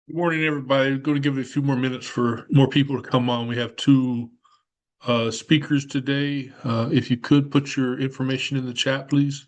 Good morning, everybody. Going to give it a few more minutes for more people to come on. We have two speakers today. If you could put your information in the chat, please.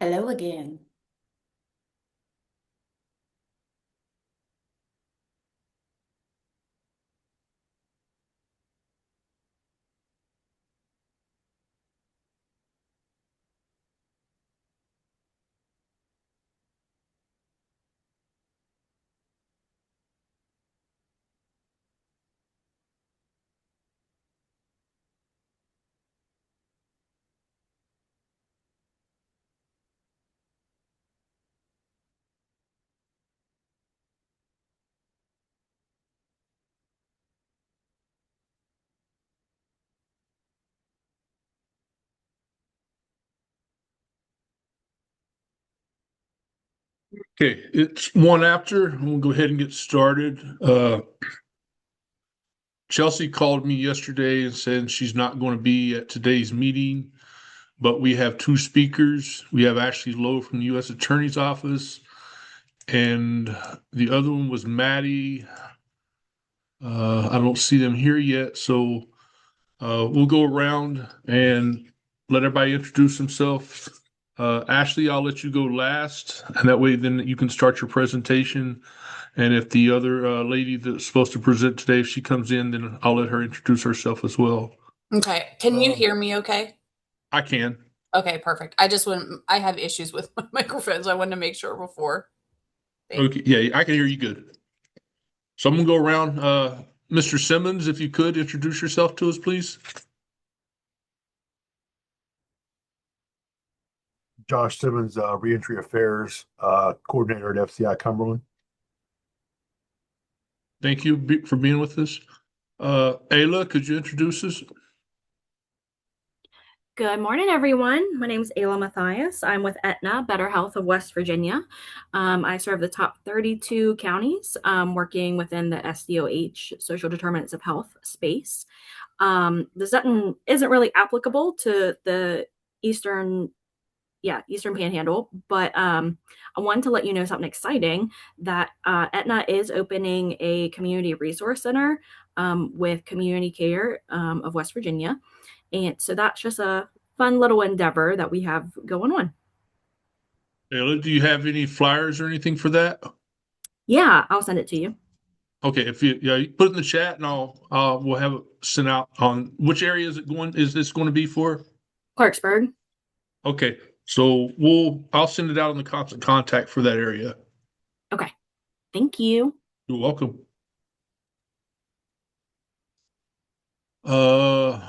Hello again. Okay, it's one after. We'll go ahead and get started. Chelsea called me yesterday and said she's not going to be at today's meeting, but we have two speakers. We have Ashley Lowe from the U.S. Attorney's Office, and the other one was Maddie. I don't see them here yet, so we'll go around and let everybody introduce themselves. Ashley, I'll let you go last, and that way then you can start your presentation. And if the other lady that's supposed to present today, if she comes in, then I'll let her introduce herself as well. Okay. Can you Uh, hear me okay? I can. Okay, perfect. I have issues with my microphone, so I wanted to make sure before. Thank Okay, yeah, I can hear you good. So I'm gonna go around. Mr. Simmons, if you could introduce yourself to us, please. Josh Simmons, Reentry Affairs Coordinator at FCI Cumberland. Thank you for being with us. Ayla, could you introduce us? Good morning, everyone. My name is Ayla Matthias. I'm with Aetna Better Health of West Virginia. I serve the top 32 counties, working within the SDOH, Social Determinants of Health space. The Sutton isn't really applicable to the Eastern Panhandle, but I wanted to let you know something exciting that Aetna is opening a community resource center with Community Care of West Virginia. And so that's just a fun little endeavor that we have going on. Ayla, do you have any flyers or anything for that? Yeah, I'll send it to you. Okay, if you put it in the chat and we'll have it sent out. On which area is this going to be for? Clarksburg. Okay, so I'll send it out on the constant contact for that area. Okay. Thank you. You're welcome. Uh,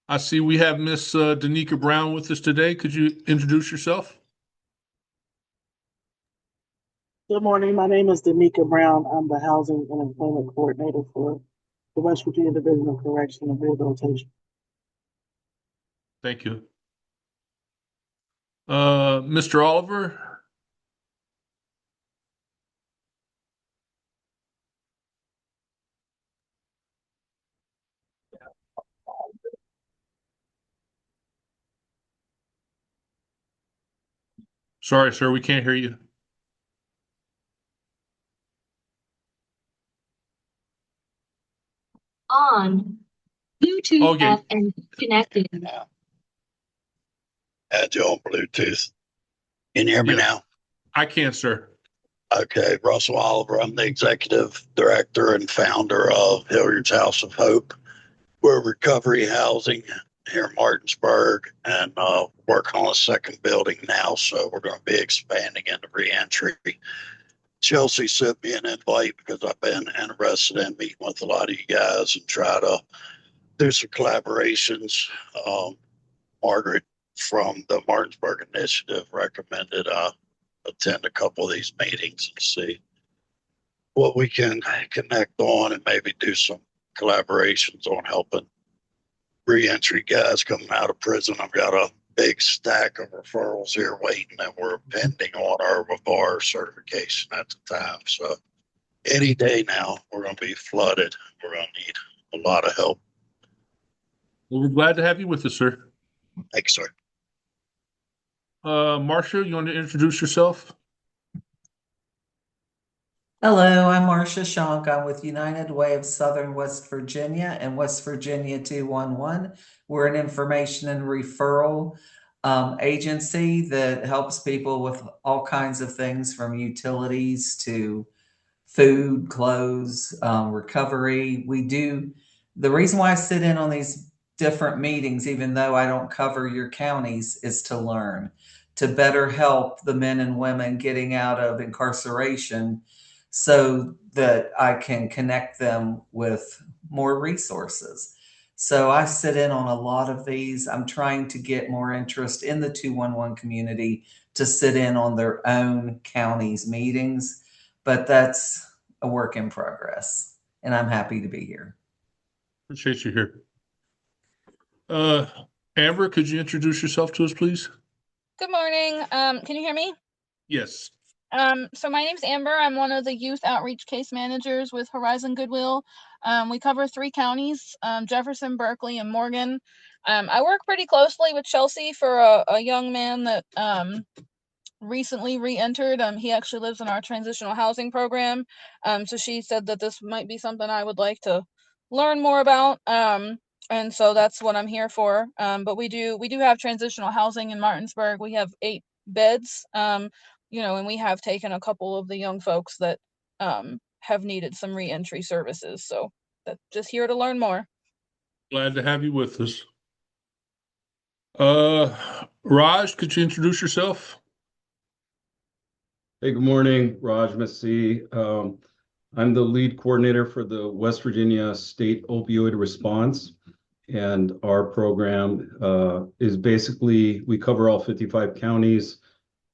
I see we have Miss Danica Brown with us today. Could you introduce yourself? Good morning. My name is Danica Brown. I'm the Housing and Employment Coordinator for the West Virginia Division of Correction and Rehabilitation. Thank you. Mr. Oliver? Sorry, sir, we can't hear you. On. Bluetooth Okay. app and connected. Now, add you on Bluetooth. Can you hear me Yes. now? I can, sir. Okay, Russell Oliver. I'm the executive director and founder of Hilliard's House of Hope. We're recovery housing here in Martinsburg and working on a second building now. So we're going to be expanding into reentry. Chelsea sent me an invite because I've been interested in meeting with a lot of you guys and try to do some collaborations. Margaret from the Martinsburg Initiative recommended attend a couple of these meetings and see what we can connect on and maybe do some collaborations on helping reentry guys coming out of prison. I've got a big stack of referrals here waiting, and we're pending on our bar certification at the time. So any day now, we're going to be flooded. We're going to need a lot of help. Well, we're glad to have you with us, sir. Thanks, sir. Marcia, you want to introduce yourself? Hello, I'm Marcia Shonk. I'm with United Way of Southern West Virginia and West Virginia 211. We're an information and referral agency that helps people with all kinds of things from utilities to food, clothes, recovery. The reason why I sit in on these different meetings, even though I don't cover your counties, is to learn, to better help the men and women getting out of incarceration so that I can connect them with more resources. So I sit in on a lot of these. I'm trying to get more interest in the 211 community to sit in on their own counties meetings, but that's a work in progress, and I'm happy to be here. Appreciate you here. Amber, could you introduce yourself to us, please? Good morning. Can you hear me? Yes. So my name's Amber. I'm one of the youth outreach case managers with Horizon Goodwill. We cover 3 counties, Jefferson, Berkely, and Morgan. I work pretty closely with Chelsea for a young man that recently re-entered. He actually lives in our transitional housing program. So she said that this might be something I would like to learn more about. And so that's what I'm here for. But we do have transitional housing in Martinsburg. We have 8 beds. And we have taken a couple of the young folks that have needed some re-entry services. So that's just here to learn more. Glad to have you with us. Raj, could you introduce yourself? Hey, good morning, Raj Masih. I'm the lead coordinator for the West Virginia State Opioid Response. And our program is basically, we cover all 55 counties.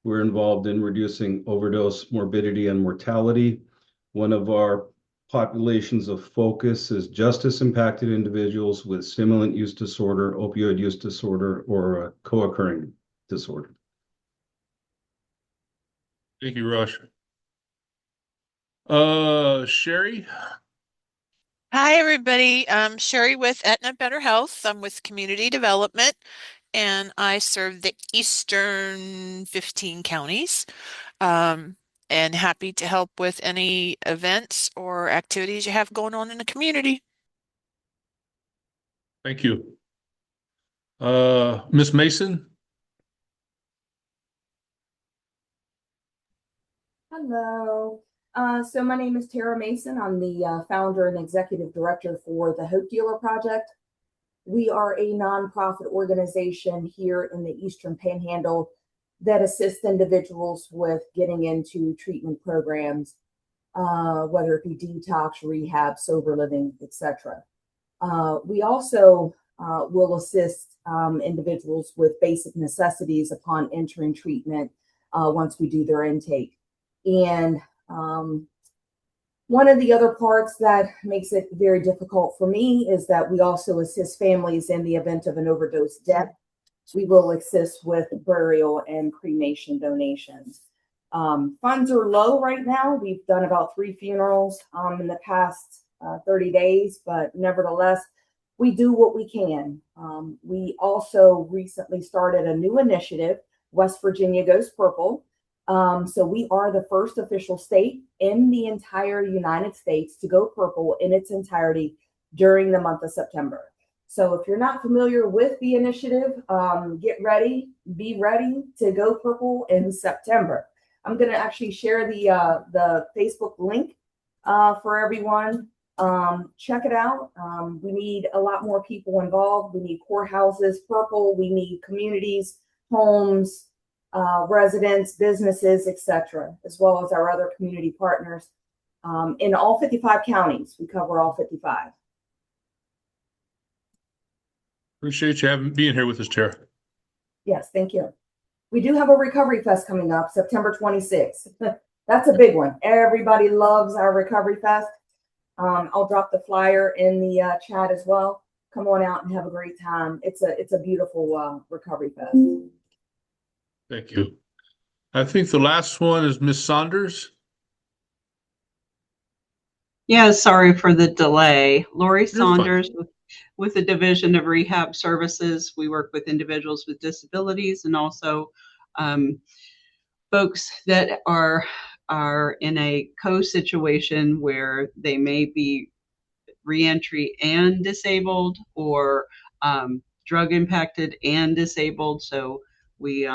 We're involved in reducing overdose morbidity and mortality. One of our populations of focus is justice impacted individuals with stimulant use disorder, opioid use disorder, or a co-occurring disorder. Thank you, Raj. Sherry? Hi, everybody. I'm Sherry with Aetna Better Health. I'm with Community Development, and I serve the eastern 15 counties. And happy to help with any events or activities you have going on in the community. Thank you. Miss Mason? Hello. So my name is Tara Mason. I'm the founder and executive director for the Hope Dealer Project. We are a nonprofit organization here in the Eastern Panhandle that assists individuals with getting into treatment programs, whether it be detox, rehab, sober living, etc. We also will assist individuals with basic necessities upon entering treatment once we do their intake. And one of the other parts that makes it very difficult for me is that we also assist families in the event of an overdose death. We will assist with burial and cremation donations. Funds are low right now. We've done about 3 funerals in the past 30 days, but nevertheless, we do what we can. We also recently started a new initiative, West Virginia Goes Purple. So we are the first official state in the entire United States to go purple in its entirety during the month of September. So if you're not familiar with the initiative, get ready, be ready to go purple in September. I'm going to actually share the Facebook link for everyone. Check it out. We need a lot more people involved. We need courthouses purple. We need communities, homes, residents, businesses, etc., as well as our other community partners in all 55 counties. We cover all 55. Appreciate you being here with us, Tara. Yes, thank you. We do have a Recovery Fest coming up September 26th. That's a big one. Everybody loves our Recovery Fest. I'll drop the flyer in the chat as well. Come on out and have a great time. It's a beautiful Recovery Fest. Thank you. I think the last one is Miss Saunders. Yeah, sorry for the delay. Lori You're Saunders with the Division of Rehab Services. We work with individuals with disabilities and also folks that are in a co-situation where they may be reentry and disabled or drug impacted and disabled. So we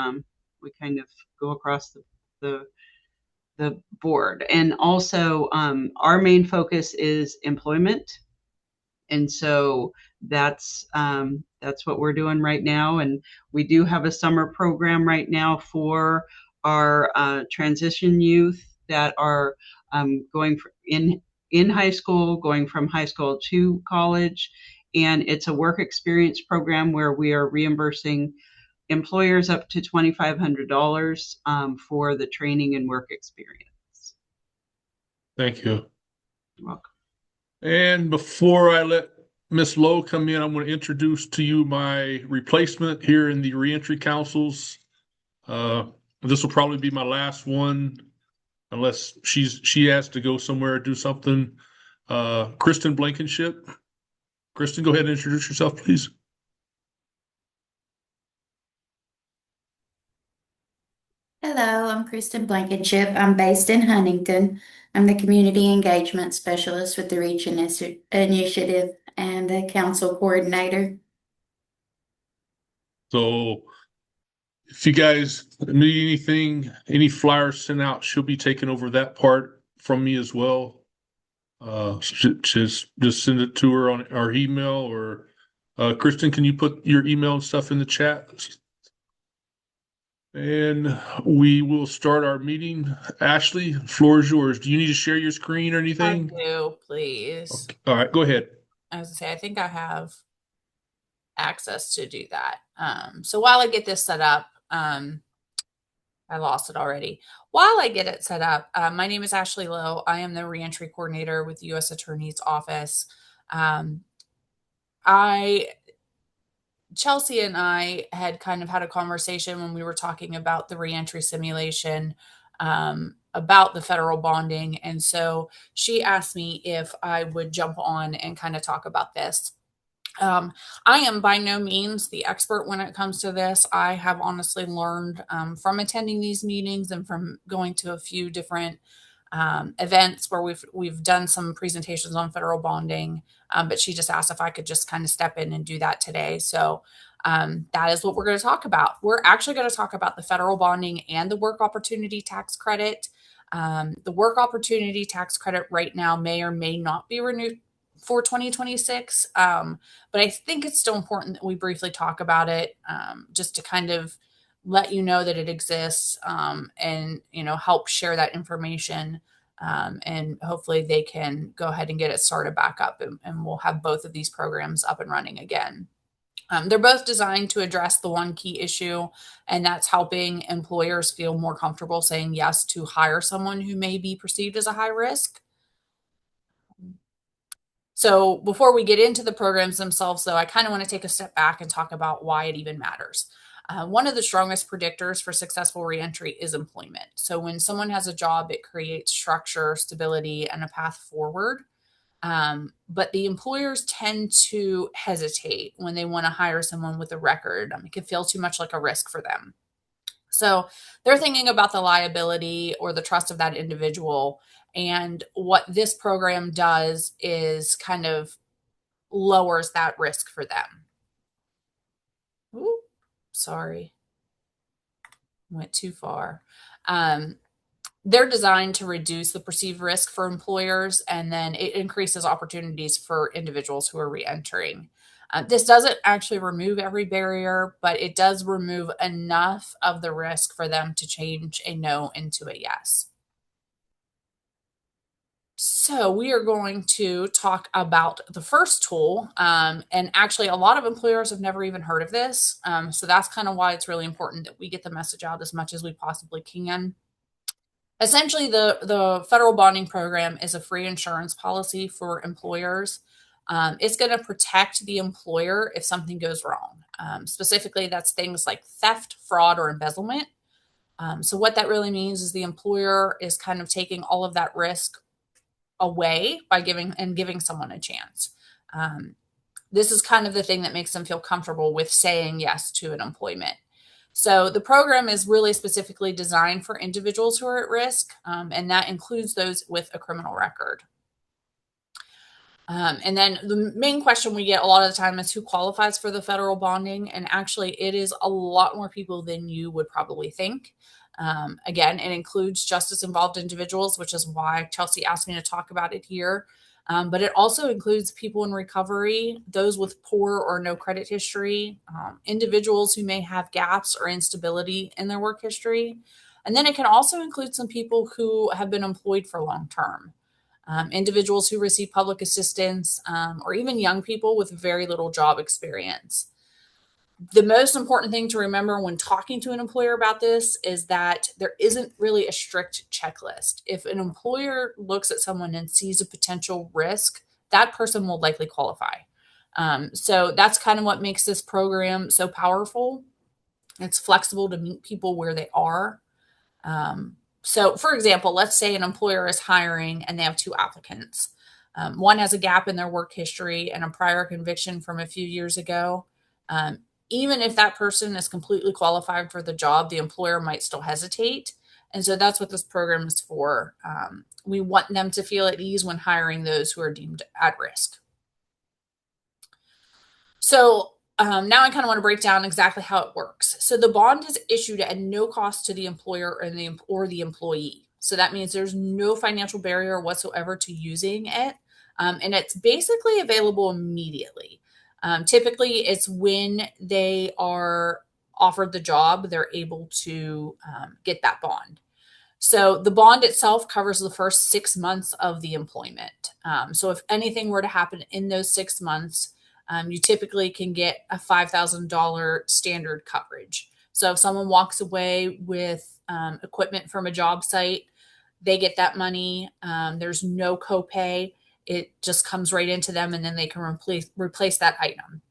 kind of go across the board. And also our main focus is employment. And so that's what we're doing right now. And we do have a summer program right now for our transition youth that are going in high school, going from high school to college. And it's a work experience program where we are reimbursing employers up to $2,500 for the training and work experience. Thank you. You're welcome. And before I let Miss Lowe come in, I'm going to introduce to you my replacement here in the Reentry Councils. This will probably be my last one, unless she has to go somewhere or do something. Kristen Blankenship. Kristen, go ahead and introduce yourself, please. Hello, I'm Kristen Blankenship. I'm based in Huntington. I'm the Community Engagement Specialist with the Reach Initiative and the Council Coordinator. So if you guys need anything, any flyers sent out, she'll be taking over that part from me as well. Just send it to her on our email, or Kristen, can you put your email and stuff in the chat? And we will start our meeting. Ashley, floor is yours. Do you need to share your screen or anything? I do, please. Okay. All right, go ahead. I was gonna say, I think I have access to do that. So while I get this set up, I lost it already. While I get it set up, my name is Ashley Lowe. I am the reentry coordinator with the U.S. Attorney's Office. Chelsea and I had kind of had a conversation when we were talking about the reentry simulation, about the federal bonding. And so she asked me if I would jump on and kind of talk about this. I am by no means the expert when it comes to this. I have honestly learned from attending these meetings and from going to a few different events where we've done some presentations on federal bonding, but she just asked if I could just kind of step in and do that today. So that is what we're going to talk about. We're actually going to talk about the federal bonding and the work opportunity tax credit. The work opportunity tax credit right now may or may not be renewed for 2026. But I think it's still important that we briefly talk about it, just to kind of let you know that it exists, and, help share that information. And hopefully they can go ahead and get it started back up, and we'll have both of these programs up and running again. They're both designed to address the one key issue, and that's helping employers feel more comfortable saying yes to hire someone who may be perceived as a high risk. So before we get into the programs themselves, though, I kind of want to take a step back and talk about why it even matters. One of the strongest predictors for successful reentry is employment. So when someone has a job, it creates structure, stability, and a path forward. But the employers tend to hesitate when they want to hire someone with a record. It can feel too much like a risk for them. So they're thinking about the liability or the trust of that individual. And what this program does is kind of lowers that risk for them. Ooh, sorry. Went too far. They're designed to reduce the perceived risk for employers, and then it increases opportunities for individuals who are reentering. This doesn't actually remove every barrier, but it does remove enough of the risk for them to change a no into a yes. So we are going to talk about the first tool, and actually a lot of employers have never even heard of this. So that's kind of why it's really important that we get the message out as much as we possibly can. Essentially, the federal bonding program is a free insurance policy for employers. It's going to protect the employer if something goes wrong. Specifically, that's things like theft, fraud, or embezzlement. So what that really means is the employer is kind of taking all of that risk away by giving someone a chance. This is kind of the thing that makes them feel comfortable with saying yes to an employment. So the program is really specifically designed for individuals who are at risk, and that includes those with a criminal record. And then the main question we get a lot of the time is who qualifies for the federal bonding, and actually it is a lot more people than you would probably think. Again, it includes justice-involved individuals, which is why Chelsea asked me to talk about it here. But it also includes people in recovery, those with poor or no credit history, individuals who may have gaps or instability in their work history. And then it can also include some people who have been employed for long term, individuals who receive public assistance, or even young people with very little job experience. The most important thing to remember when talking to an employer about this is that there isn't really a strict checklist. If an employer looks at someone and sees a potential risk, that person will likely qualify. So that's kind of what makes this program so powerful. It's flexible to meet people where they are. So for example, let's say an employer is hiring and they have two applicants. One has a gap in their work history and a prior conviction from a few years ago. Even if that person is completely qualified for the job, the employer might still hesitate. And so that's what this program is for. We want them to feel at ease when hiring those who are deemed at risk. So now I kind of want to break down exactly how it works. So the bond is issued at no cost to the employer or the employee. So that means there's no financial barrier whatsoever to using it. And it's basically available immediately. Typically, it's when they are offered the job, they're able to get that bond. So the bond itself covers the first 6 months of the employment. So if anything were to happen in those 6 months, you typically can get a $5,000 standard coverage. So if someone walks away with equipment from a job site, they get that money. There's no copay. It just comes right into them, and then they can replace that item.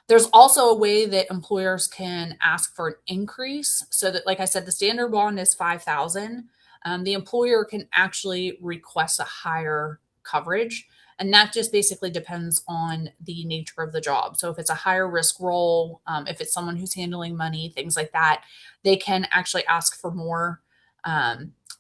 There's also a way that employers can ask for an increase, so that, like I said, the standard bond is $5,000. The employer can actually request a higher coverage, and that just basically depends on the nature of the job. So if it's a higher risk role, if it's someone who's handling money, things like that, they can actually ask for more.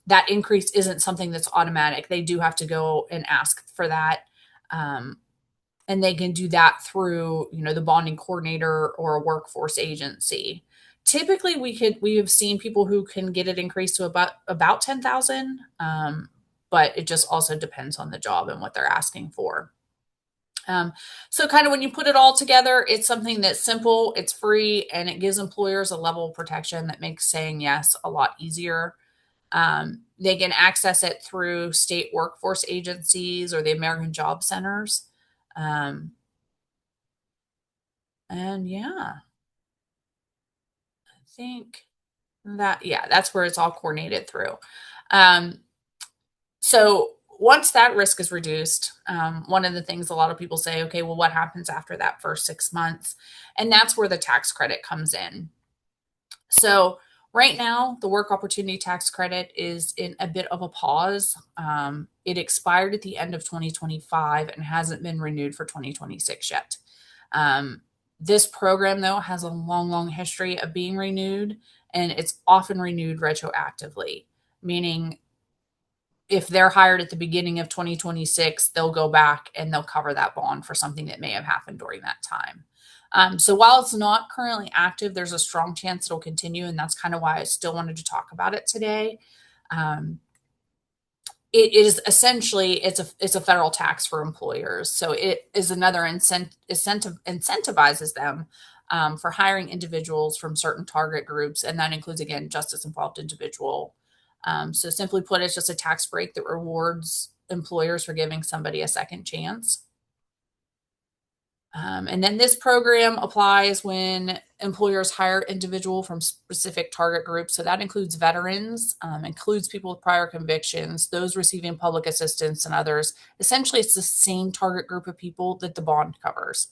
That increase isn't something that's automatic. They do have to go and ask for that. And they can do that through, the bonding coordinator or a workforce agency. Typically, we have seen people who can get it increased to about 10,000, but it just also depends on the job and what they're asking for. So kind of when you put it all together, it's something that's simple, it's free, and it gives employers a level of protection that makes saying yes a lot easier. They can access it through state workforce agencies or the American Job Centers. And yeah, I think that's where it's all coordinated through. So once that risk is reduced, one of the things a lot of people say, okay, well, what happens after that first 6 months? And that's where the tax credit comes in. So right now, the work opportunity tax credit is in a bit of a pause. It expired at the end of 2025 and hasn't been renewed for 2026 yet. This program, though, has a long, long history of being renewed, and it's often renewed retroactively, meaning if they're hired at the beginning of 2026, they'll go back and they'll cover that bond for something that may have happened during that time. So while it's not currently active, there's a strong chance it'll continue, and that's kind of why I still wanted to talk about it today. It is essentially it's a federal tax for employers, so it is another incentivizes them for hiring individuals from certain target groups, and that includes again justice involved individual. So simply put, it's just a tax break that rewards employers for giving somebody a second chance. And then this program applies when employers hire individual from specific target groups. So that includes veterans, includes people with prior convictions, those receiving public assistance, and others. Essentially, it's the same target group of people that the bond covers.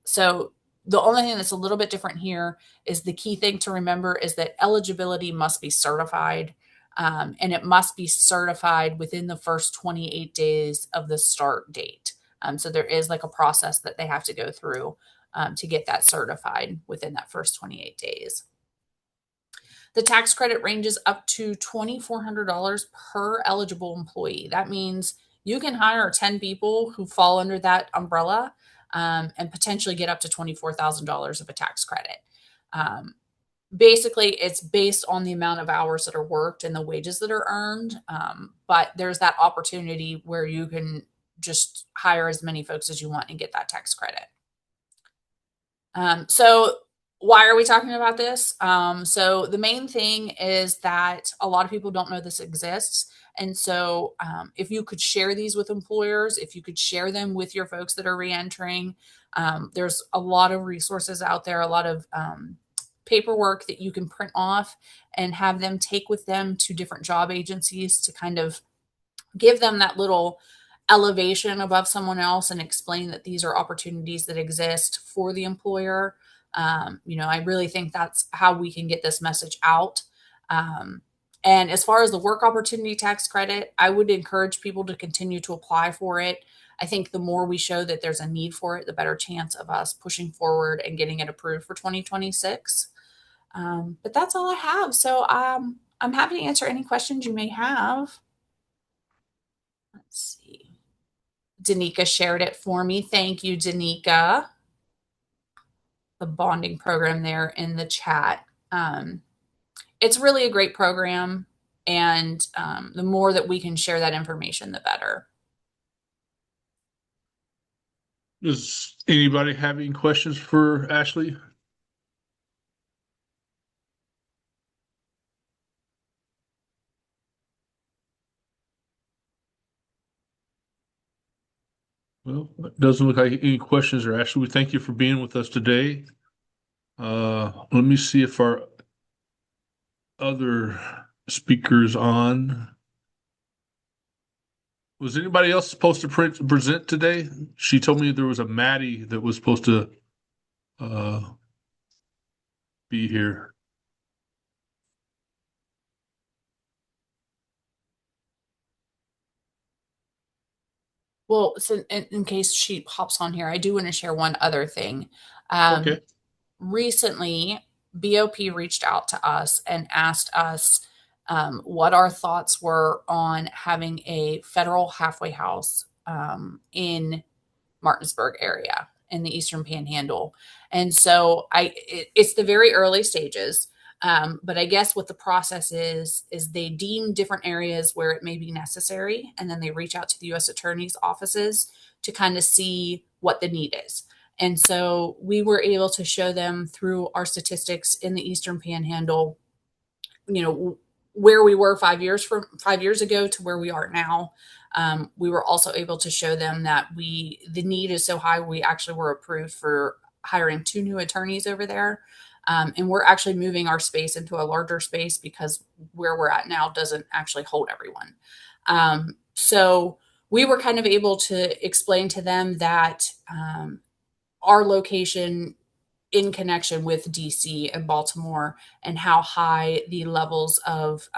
So the only thing that's a little bit different here is the key thing to remember is that eligibility must be certified, and it must be certified within the first 28 days of the start date. So there is like a process that they have to go through to get that certified within that first 28 days. The tax credit ranges up to $2,400 per eligible employee. That means you can hire 10 people who fall under that umbrella and potentially get up to $24,000 of a tax credit. Basically, it's based on the amount of hours that are worked and the wages that are earned. But there's that opportunity where you can just hire as many folks as you want and get that tax credit. So why are we talking about this? So the main thing is that a lot of people don't know this exists. And so if you could share these with employers, if you could share them with your folks that are reentering, there's a lot of resources out there, a lot of paperwork that you can print off and have them take with them to different job agencies to kind of give them that little elevation above someone else and explain that these are opportunities that exist for the employer. I really think that's how we can get this message out. And as far as the work opportunity tax credit, I would encourage people to continue to apply for it. I think the more we show that there's a need for it, the better chance of us pushing forward and getting it approved for 2026. But that's all I have. So I'm happy to answer any questions you may have. Let's see. Danica shared it for me. Thank you, Danica. The bonding program there in the chat. It's really a great program, and the more that we can share that information, the better. Does anybody have any questions for Ashley? Well, it doesn't look like any questions are Ashley. We thank you for being with us today. Let me see if our other speakers on. Was anybody else supposed to present today? She told me there was a Maddie that was supposed to be here. Well, so in case she pops on here, I do want to share one other thing. Okay. Recently, BOP reached out to us and asked us what our thoughts were on having a federal halfway house in Martinsburg area. in the Eastern Panhandle. And so it's the very early stages. But I guess what the process is they deem different areas where it may be necessary, and then they reach out to the U.S. Attorney's offices to kind of see what the need is. And so we were able to show them through our statistics in the Eastern Panhandle, where we were 5 years ago to where we are now. We were also able to show them that the need is so high, we actually were approved for hiring 2 new attorneys over there. And we're actually moving our space into a larger space because where we're at now doesn't actually hold everyone. So we were kind of able to explain to them that our location in connection with DC and Baltimore and how high the levels of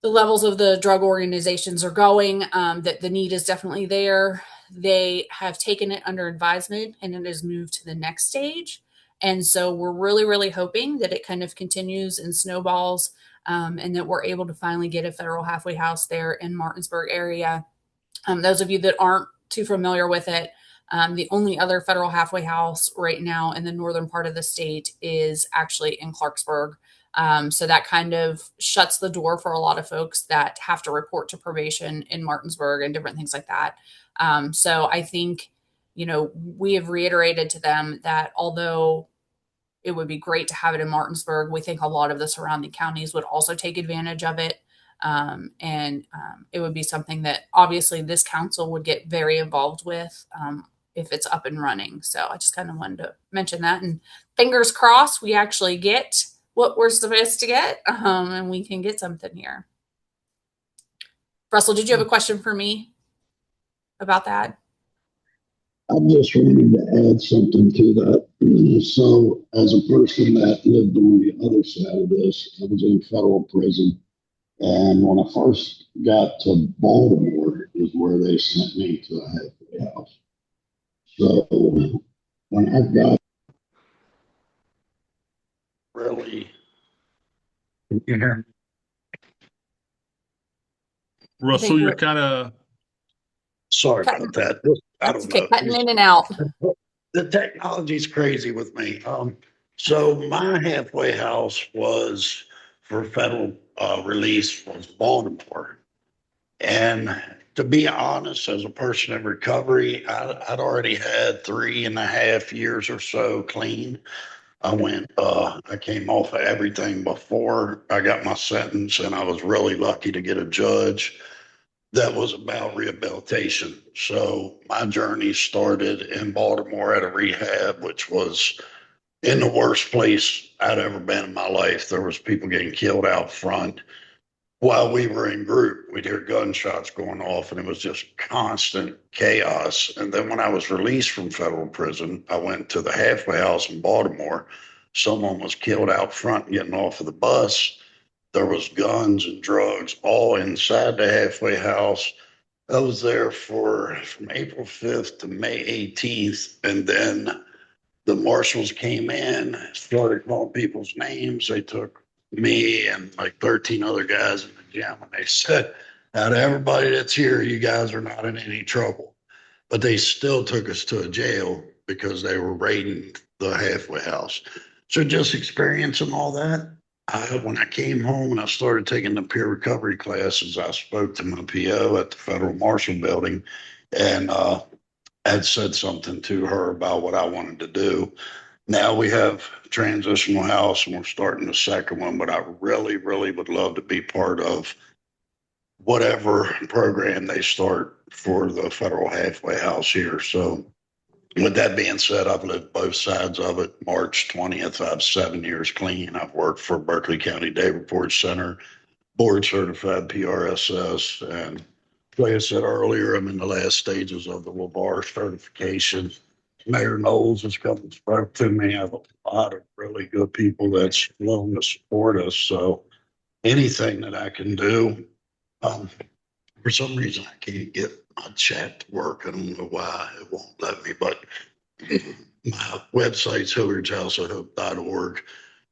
the drug organizations are going, that the need is definitely there. They have taken it under advisement and it has moved to the next stage. And so we're really, really hoping that it kind of continues and snowballs, and that we're able to finally get a federal halfway house there in Martinsburg area. Those of you that aren't too familiar with it, the only other federal halfway house right now in the northern part of the state is actually in Clarksburg. So that kind of shuts the door for a lot of folks that have to report to probation in Martinsburg and different things like that. So I think, we have reiterated to them that although it would be great to have it in Martinsburg, we think a lot of the surrounding counties would also take advantage of it. And it would be something that obviously this council would get very involved with if it's up and running. So I just kind of wanted to mention that, and fingers crossed we actually get what we're supposed to get, and we can get something here. Russell, did you have a question for me about that? I just wanted to add something to that. So, as a person that lived on the other side of this, I was in federal prison. And when I first got to Baltimore is where they sent me to a halfway house. So when I got really, Russell, you're kind of sorry about that. I don't know. Cutting in and out. The technology's crazy with me. So my halfway house was for federal release was Baltimore. And to be honest, as a person in recovery, I'd already had 3.5 years or so clean. I came off of everything before I got my sentence, and I was really lucky to get a judge that was about rehabilitation. So my journey started in Baltimore at a rehab, which was in the worst place I'd ever been in my life. There was people getting killed out front. While we were in group, we'd hear gunshots going off, and it was just constant chaos. And then when I was released from federal prison, I went to the halfway house in Baltimore. Someone was killed out front getting off of the bus. There was guns and drugs all inside the halfway house. I was there from April 5th to May 18th. And then the marshals came in, started calling people's names. They took me and like 13 other guys in the gym, and they said, out of everybody that's here, you guys are not in any trouble. But they still took us to a jail because they were raiding the halfway house. So just experiencing all that, when I came home and I started taking the peer recovery classes, I spoke to my PO at the Federal Marshal Building, and had said something to her about what I wanted to do. Now we have transitional house and we're starting the second one, but I really, really would love to be part of whatever program they start for the federal halfway house here. So with that being said, I've lived both sides of it. March 20th, I have 7 years clean. I've worked for Berkely County Day Report Center, board certified PRSS. And like I said earlier, I'm in the last stages of the LeVar certification. Mayor Knowles has come and spoke to me. I have a lot of really good people that's willing to support us. So anything that I can do, for some reason I can't get my chat to work. I don't know why it won't let me, but my website's HilliardHouseOfHope.org.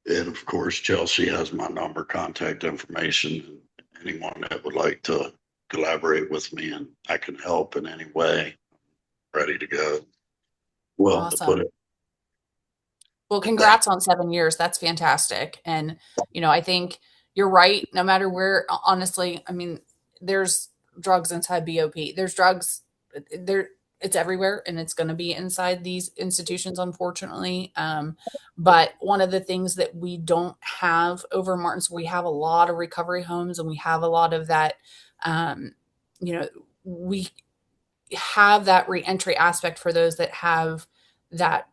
And of course, Chelsea has my number, contact information. Anyone that would like to collaborate with me and I can help in any way, ready to go. Willing to put Awesome. it. Well, congrats on 7 years. That's fantastic. And, I think you're right. No matter where, honestly, I mean, there's drugs inside BOP. There's drugs there. It's everywhere, and it's going to be inside these institutions, unfortunately. But one of the things that we don't have over Martins, we have a lot of recovery homes, and we have a lot of that. Um, we have that reentry aspect for those that have that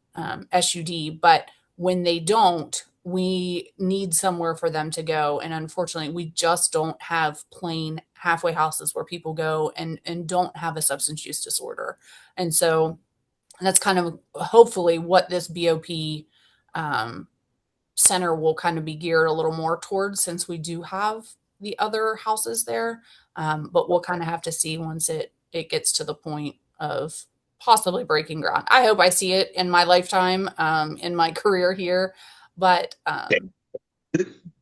SUD, but when they don't, we need somewhere for them to go. And unfortunately, we just don't have plain halfway houses where people go and don't have a substance use disorder. And so that's kind of hopefully what this BOP um, center will kind of be geared a little more towards, since we do have the other houses there. But we'll kind of have to see once it gets to the point of possibly breaking ground. I hope I see it in my lifetime, in my career here. But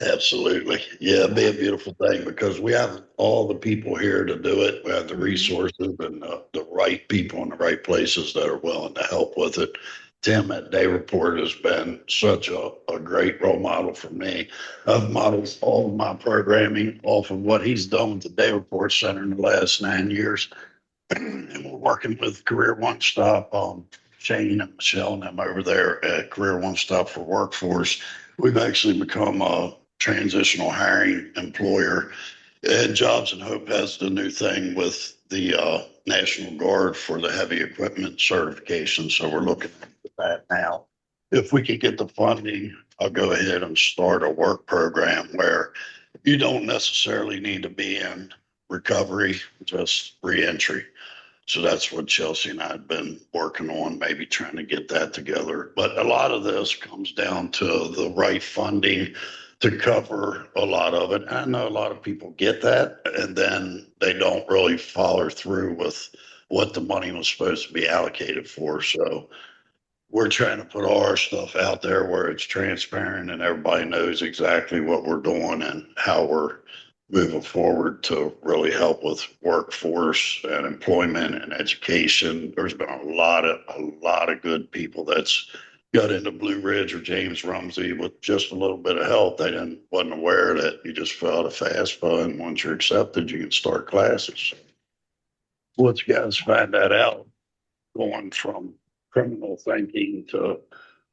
Absolutely. Yeah, it'd be a beautiful thing because we have all the people here to do it. We have the resources and the right people in the right places that are willing to help with it. Tim at Day Report has been such a great role model for me. I've modeled all of my programming off of what he's done with the Day Report Center in the last 9 years. And we're working with Career One Stop, Shane and Michelle and them over there at Career One Stop for Workforce. We've actually become a transitional hiring employer. And Jobs and Hope has the new thing with the National Guard for the heavy equipment certification. So we're looking at that now. If we could get the funding, I'll go ahead and start a work program where you don't necessarily need to be in recovery, just reentry. So that's what Chelsea and I have been working on, maybe trying to get that together. But a lot of this comes down to the right funding to cover a lot of it. And I know a lot of people get that, and then they don't really follow through with what the money was supposed to be allocated for. So we're trying to put our stuff out there where it's transparent and everybody knows exactly what we're doing and how we're moving forward to really help with workforce and employment and education. There's been a lot of good people that's got into Blue Ridge or James Rumsey with just a little bit of help. They wasn't aware that you just fill out a FAFSA, and once you're accepted, you can start classes. Once you guys find that out, going from criminal thinking to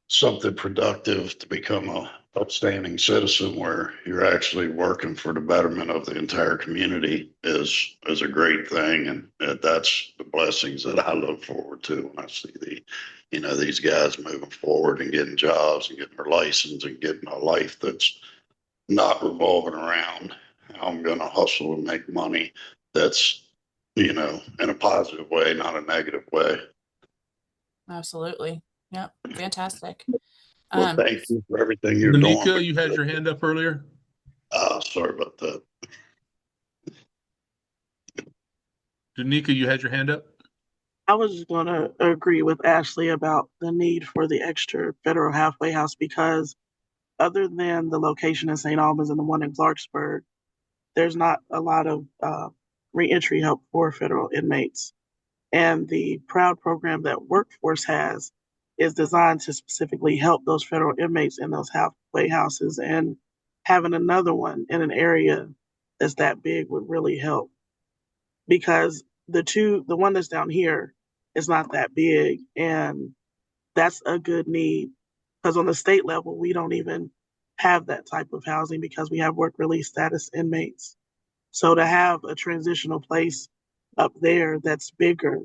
something productive to become a upstanding citizen where you're actually working for the betterment of the entire community is a great thing. And that's the blessings that I look forward to when I see these guys moving forward and getting jobs and getting their license and getting a life that's not revolving around how I'm going to hustle and make money. That's, in a positive way, not a negative way. absolutely. Yep. Fantastic. Well, thank you for everything you're doing. Danica, you had your hand up earlier. Sorry about that. Danica, you had your hand up. I was just going to agree with Ashley about the need for the extra federal halfway house because other than the location in St. Albans and the one in Clarksburg, there's not a lot of reentry help for federal inmates. And the PROUD program that Workforce has is designed to specifically help those federal inmates in those halfway houses. And having another one in an area that's that big would really help. Because the one that's down here is not that big. And that's a good need. Because on the state level, we don't even have that type of housing because we have work release status inmates. So to have a transitional place up there that's bigger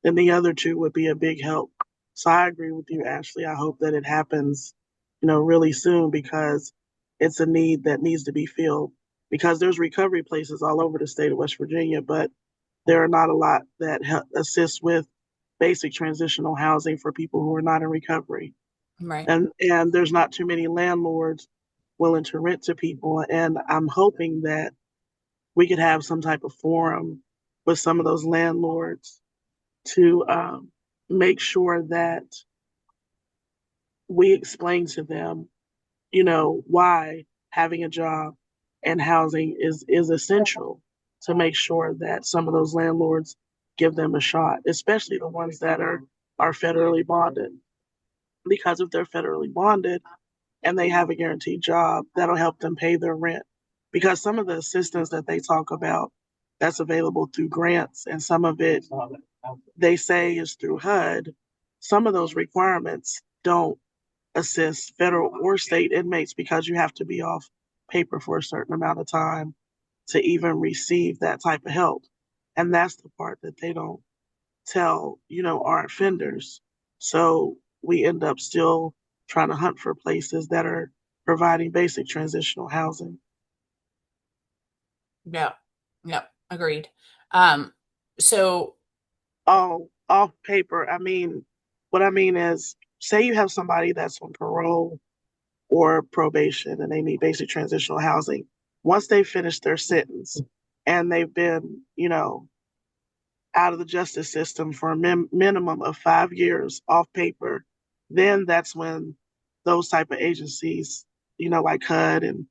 than the other two would be a big help. So I agree with you, Ashley. I hope that it happens, really soon because it's a need that needs to be filled. Because there's recovery places all over the state of West Virginia, but there are not a lot that assist with basic transitional housing for people who are not in recovery. Right. And there's not too many landlords willing to rent to people. And I'm hoping that we could have some type of forum with some of those landlords to make sure that we explain to them, why having a job and housing is essential to make sure that some of those landlords give them a shot, especially the ones that are federally bonded. Because if they're federally bonded and they have a guaranteed job, that'll help them pay their rent. Because some of the assistance that they talk about that's available through grants and some of it they say is through HUD, some of those requirements don't assist federal or state inmates because you have to be off paper for a certain amount of time to even receive that type of help. And that's the part that they don't tell, our offenders. So we end up still trying to hunt for places that are providing basic transitional housing. Yeah. Yep. Agreed. So Off paper, what I mean is, say you have somebody that's on parole or probation and they need basic transitional housing. Once they finish their sentence and they've been, out of the justice system for a minimum of 5 years off paper, then that's when those type of agencies, like HUD and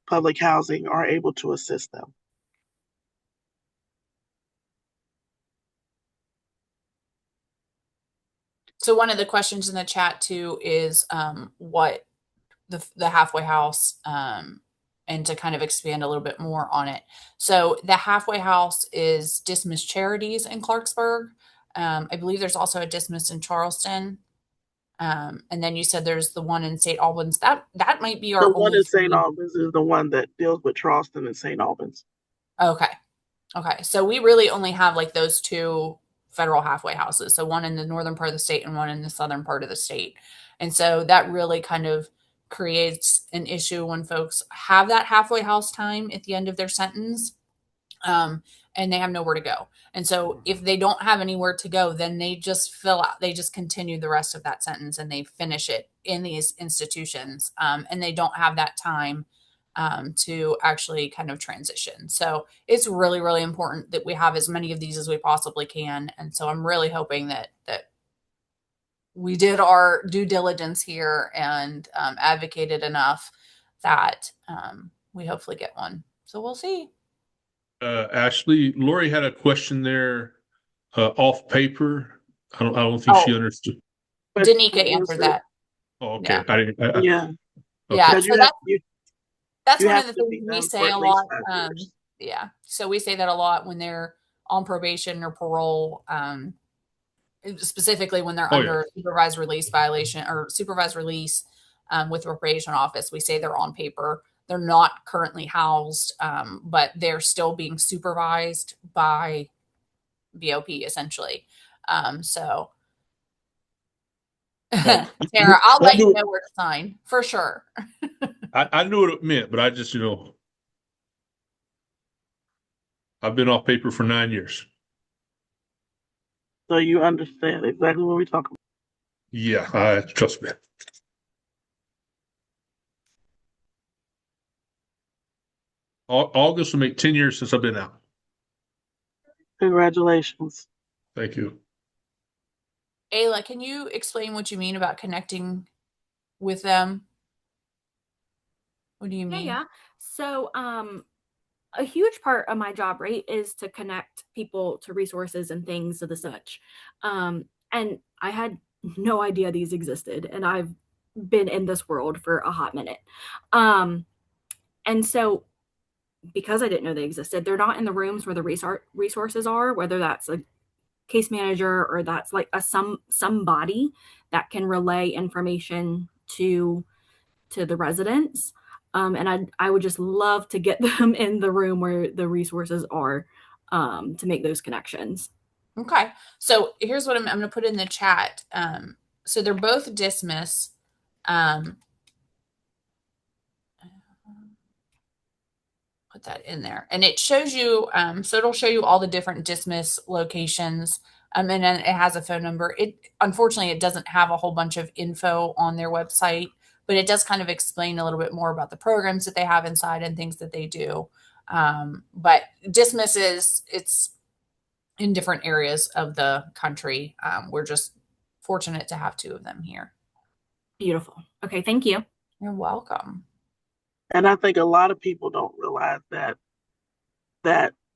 public housing are able to assist them. So one of the questions in the chat too is what the halfway house, and to kind of expand a little bit more on it. So the halfway house is dismissed charities in Clarksburg. I believe there's also a dismissed in Charleston. And then you said there's the one in St. Albans. That might be our The one only in St. Albans is the one that deals with Charleston and St. Albans. Okay. So we really only have like those two federal halfway houses. So one in the northern part of the state and one in the southern part of the state. And so that really kind of creates an issue when folks have that halfway house time at the end of their sentence, and they have nowhere to go. And so if they don't have anywhere to go, then they just they just continue the rest of that sentence and they finish it in these institutions. And they don't have that time to actually kind of transition. So it's really, really important that we have as many of these as we possibly can. And so I'm really hoping that we did our due diligence here and advocated enough that we hopefully get one. So we'll see. Ashley, Lori had a question there off paper. I don't think she understood. Danica answered that. Oh, okay. Yeah. I didn't. Yeah. Yeah. So that's one you of the things we say a lot. Yeah. So we say that a lot when they're on probation or parole, specifically when they're under supervised release violation or supervised release with the probation office. We say they're on paper. They're not currently housed, but they're still being supervised by BOP essentially. So Tara, I'll let you know where to sign for sure. I knew what it meant, but I just, I've been off paper for 9 years. So you understand exactly what we're talking about. Yeah, trust me. August will make 10 years since I've been out. Congratulations. Thank you. Ayla, can you explain what you mean about connecting with them? What do you mean? Yeah. So, a huge part of my job, right, is to connect people to resources and things of the such. And I had no idea these existed, and I've been in this world for a hot minute. And so because I didn't know they existed, they're not in the rooms where the resources are, whether that's a case manager or that's like somebody that can relay information to the residents. And I would just love to get them in the room where the resources are, to make those connections. Okay. So here's what I'm going to put in the chat. So they're both dismiss. Put that in there, and it shows you. So it'll show you all the different dismiss locations. And then it has a phone number. Unfortunately, it doesn't have a whole bunch of info on their website, but it does kind of explain a little bit more about the programs that they have inside and things that they do. But dismiss it's in different areas of the country. We're just fortunate to have two of them here. Beautiful. Okay, thank you. You're welcome. And I think a lot of people don't realize that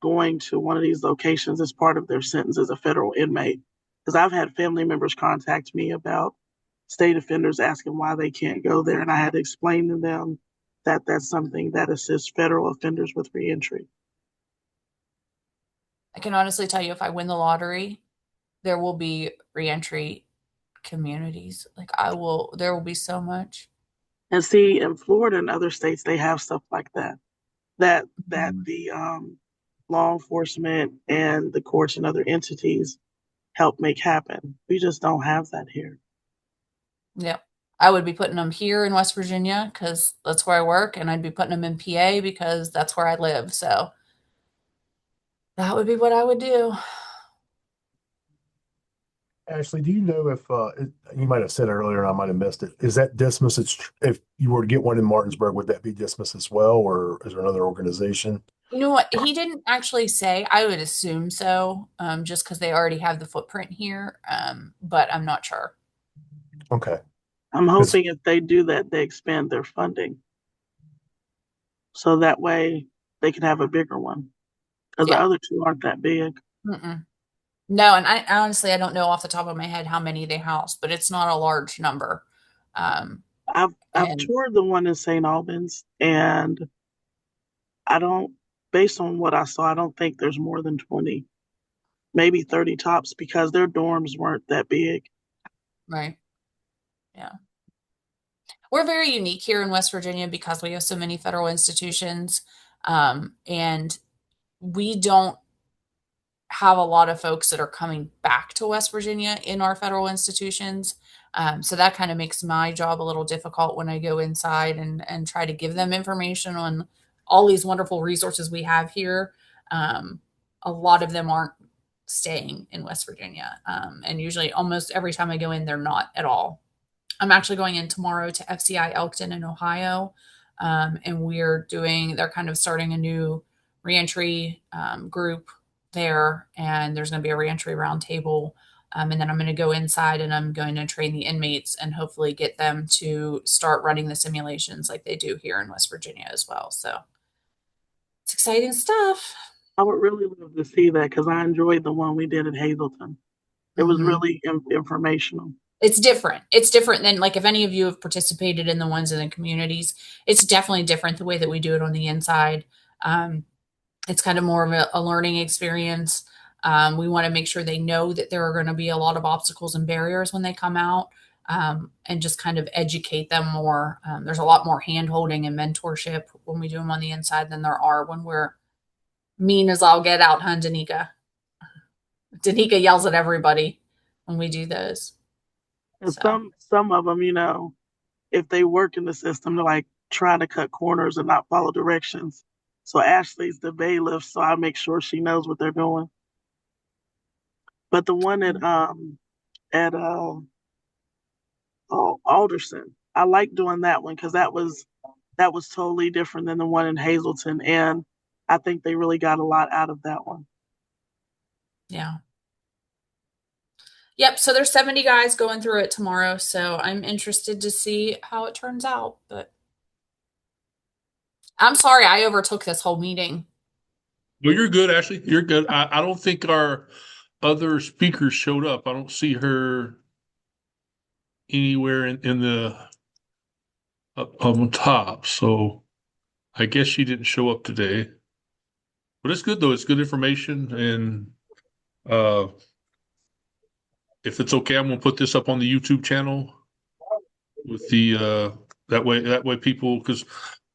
going to one of these locations as part of their sentence as a federal inmate. Because I've had family members contact me about state offenders asking why they can't go there, and I had to explain to them that that's something that assists federal offenders with reentry. I can honestly tell you if I win the lottery, there will be reentry communities. Like there will be so much. And see, in Florida and other states, they have stuff like that. That the law enforcement and the courts and other entities help make happen. We just don't have that here. Yep. I would be putting them here in West Virginia because that's where I work, and I'd be putting them in PA because that's where I live. So that would be what I would do. Ashley, do you know if you might have said it earlier and I might have missed it? Is that dismiss? If you were to get one in Martinsburg, would that be dismiss as well, or is there another organization? You know what? He didn't actually say. I would assume so, just because they already have the footprint here. But I'm not sure. Okay. I'm hoping if they do that, they expand their funding. So that way they can have a bigger one. Because the other two aren't that big. Mm-mm. No, and I honestly I don't know off the top of my head how many they house, but it's not a large number. I've toured the one in St. Albans, and based on what I saw, I don't think there's more than 20, maybe 30 tops, because their dorms weren't that big. Right. Yeah. We're very unique here in West Virginia because we have so many federal institutions, and we don't have a lot of folks that are coming back to West Virginia in our federal institutions. So that kind of makes my job a little difficult when I go inside and try to give them information on all these wonderful resources we have here. A lot of them aren't staying in West Virginia. And usually almost every time I go in, they're not at all. I'm actually going in tomorrow to FCI Elkton in Ohio. And they're kind of starting a new reentry group there, and there's going to be a reentry roundtable. And then I'm going to go inside and I'm going to train the inmates and hopefully get them to start running the simulations like they do here in West Virginia as well. So it's exciting stuff. I would really love to see that because I enjoyed the one we did at Hazleton. It was really informational. It's different. It's different than, like, if any of you have participated in the ones in the communities, it's definitely different the way that we do it on the inside. It's kind of more of a learning experience. We want to make sure they know that there are going to be a lot of obstacles and barriers when they come out, and just kind of educate them more. There's a lot more hand holding and mentorship when we do them on the inside than there are when we're mean as all get out, huh, Danica? Danica yells at everybody when we do those. And some of them, if they work in the system, they're like trying to cut corners and not follow directions. So Ashley's the bailiff, so I make sure she knows what they're doing. But the one at Alderson, I like doing that one because that was totally different than the one in Hazleton, and I think they really got a lot out of that one. Yeah. Yep. So there's 70 guys going through it tomorrow. So I'm interested to see how it turns out. But I'm sorry I overtook this whole meeting. No, you're good, Ashley. You're good. I don't think our other speakers showed up. I don't see her anywhere in the up on top. So I guess she didn't show up today. But it's good though. It's good information, and if it's okay, I'm gonna put this up on the YouTube channel with the that way people, because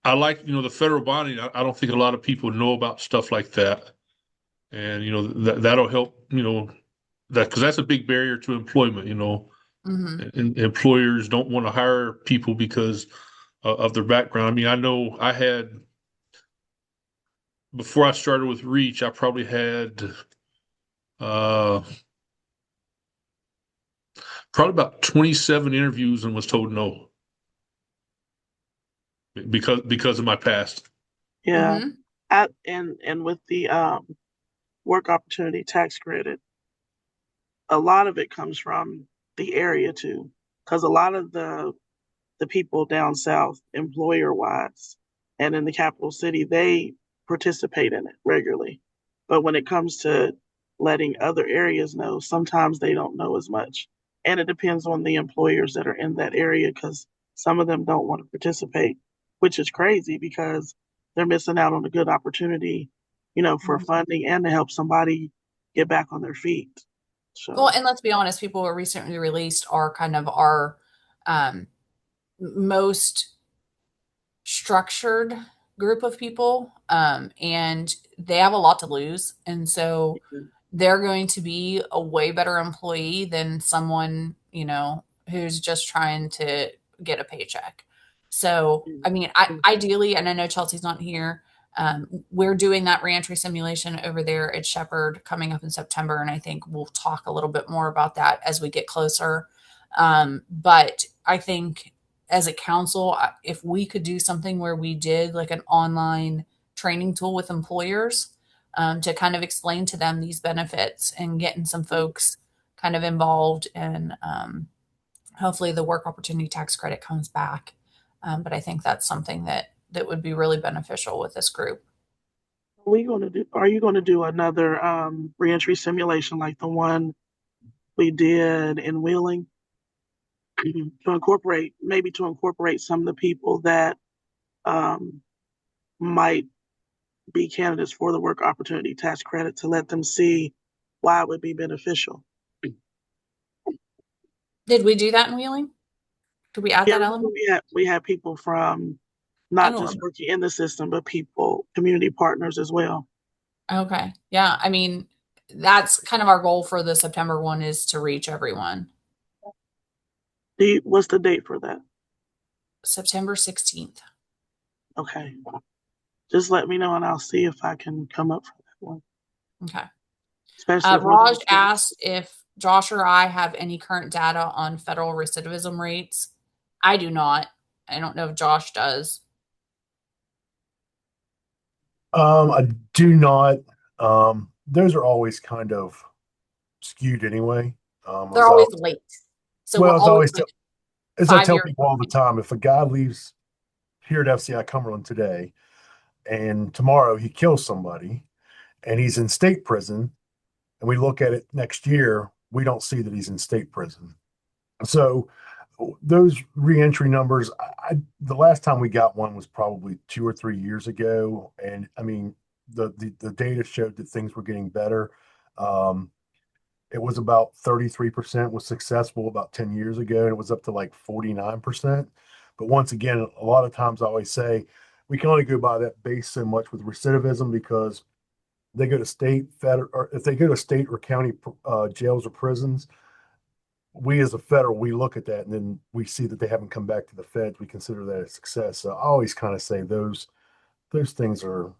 I like the federal bonding. I don't think a lot of people know about stuff like that, and that'll help that, because that's a big barrier to employment. And employers don't want to hire people because of their background. I mean, I know I had, before I started with Reach, I probably had probably about 27 interviews and was told no because of my past. Yeah. And with the work opportunity tax credit, a lot of it comes from the area too, because a lot of the people down south, employer wise, and in the capital city, they participate in it regularly. But when it comes to letting other areas know, sometimes they don't know as much. And it depends on the employers that are in that area because some of them don't want to participate, which is crazy because they're missing out on a good opportunity, for funding and to help somebody get back on their feet. Well, So, and let's be honest, people who are recently released are kind of our most structured group of people, and they have a lot to lose. And so they're going to be a way better employee than someone, who's just trying to get a paycheck. So, I mean, ideally, and I know Chelsea's not here, we're doing that reentry simulation over there at Shepherd coming up in September. And I think we'll talk a little bit more about that as we get closer. But I think as a council, if we could do something where we did like an online training tool with employers, to kind of explain to them these benefits and getting some folks kind of involved, and hopefully the work opportunity tax credit comes back. But I think that's something that would be really beneficial with this group. are you going to do another reentry simulation like the one we did in Wheeling? To incorporate some of the people that might be candidates for the work opportunity tax credit to let them see why it would be beneficial. Did we do that in Wheeling? Did we add Yeah, that element? we had people from I not don't just remember. working in the system, but community partners as well. Okay. Yeah. I mean, that's kind of our goal for the September one, is to reach everyone. What's the date for that? September 16th. Okay. Just let me know and I'll see if I can come up for that one. Okay. Especially if Raj asked if Josh or I have any current data on federal recidivism rates. I do not. I don't know if Josh does. I do not. Those are always kind of skewed anyway. They're always late. So we're Well, always like as I 5 tell years people all the time, if a guy leaves here at FCI Cumberland today and tomorrow he kills somebody and he's in state prison, and we look at it next year, we don't see that he's in state prison. So those reentry numbers, the last time we got one was probably 2 or 3 years ago, and I mean the data showed that things were getting better. Um, it was about 33% was successful about 10 years ago, and it was up to like 49%. But once again, a lot of times I always say we can only go by that base so much with recidivism because they go to state, federal, or if they go to state or county jails or prisons, we as a federal, we look at that and then we see that they haven't come back to the feds. We consider that a success. So I always kind of say those things are,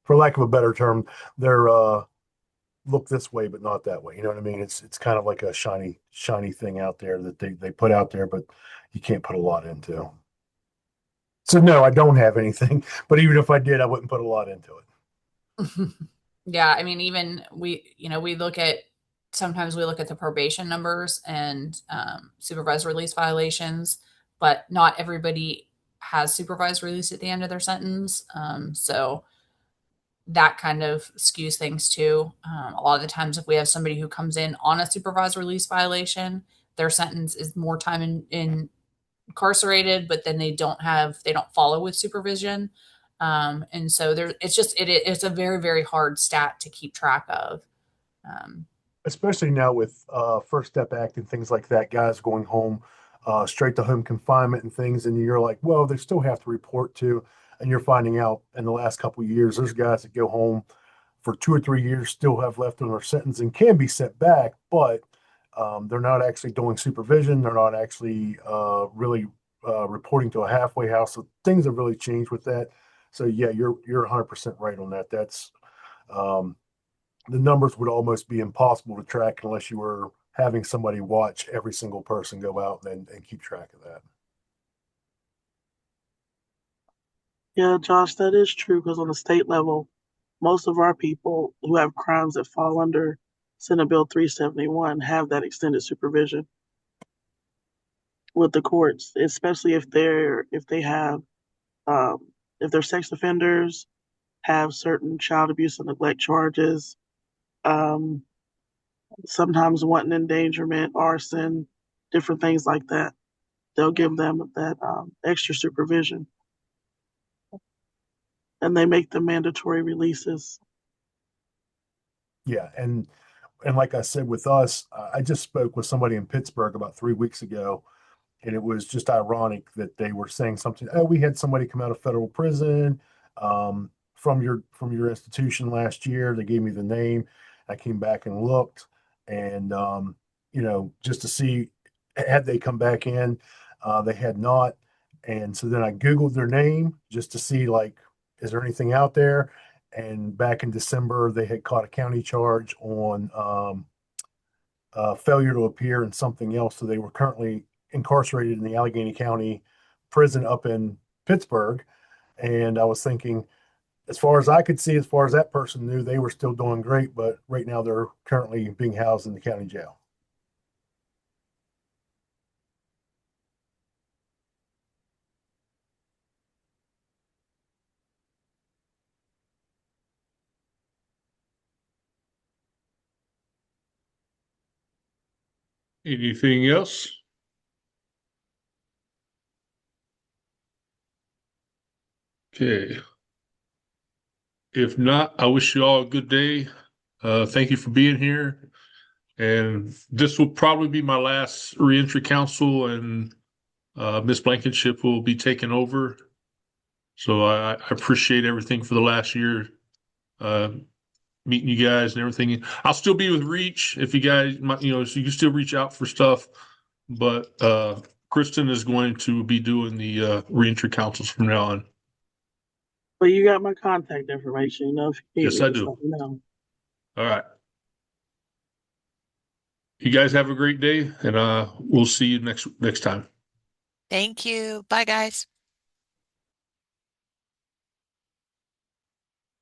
for lack of a better term, they're look this way but not that way. You know what I mean? It's kind of like a shiny thing out there that they put out there, but you can't put a lot into. So no, I don't have anything. But even if I did, I wouldn't put a lot into it. Yeah, I mean, even we look at, sometimes we look at the probation numbers and supervised release violations, but not everybody has supervised release at the end of their sentence. So that kind of skews things too. A lot of the times, if we have somebody who comes in on a supervised release violation, their sentence is more time in incarcerated, but then they don't follow with supervision. And so it's a very, very hard stat to keep track of. Especially now with First Step Act and things like that, guys going home straight to home confinement and things, and you're like, well, they still have to report to, and you're finding out in the last couple of years, there's guys that go home for 2 or 3 years, still have left on their sentence and can be set back, but they're not actually doing supervision. They're not actually really reporting to a halfway house. So things have really changed with that. So yeah, you're 100% right on that. That's um, the numbers would almost be impossible to track unless you were having somebody watch every single person go out and keep track of that. Yeah, Josh, that is true because on the state level, most of our people who have crimes that fall under Senate Bill 371 have that extended supervision with the courts, especially if they have um, if they're sex offenders have certain child abuse and neglect charges, sometimes wanton endangerment, arson, different things like that. They'll give them that extra supervision. And they make the mandatory releases. Yeah, and like I said, with us, I just spoke with somebody in Pittsburgh about 3 weeks ago, and it was just ironic that they were saying something. Oh, we had somebody come out of federal prison from your institution last year. They gave me the name. I came back and looked, and just to see had they come back in. They had not, and so then I Googled their name just to see, like, is there anything out there? And back in December, they had caught a county charge on failure to appear and something else. So they were currently incarcerated in the Allegheny County prison up in Pittsburgh. And I was thinking, as far as I could see, as far as that person knew, they were still doing great. But right now, they're currently being housed in the county jail. Anything else? Okay. If not, I wish you all a good day. Thank you for being here. And this will probably be my last reentry council, and Miss Blankenship will be taking over. So I appreciate everything for the last year, meeting you guys and everything. I'll still be with Reach if you guys, so you can still reach out for stuff. But Kristen is going to be doing the reentry councils from now on. But you got my contact information. If you need Yes, me, I just do. let me know. All right. You guys have a great day, and we'll see you next time. Thank you. Bye, guys.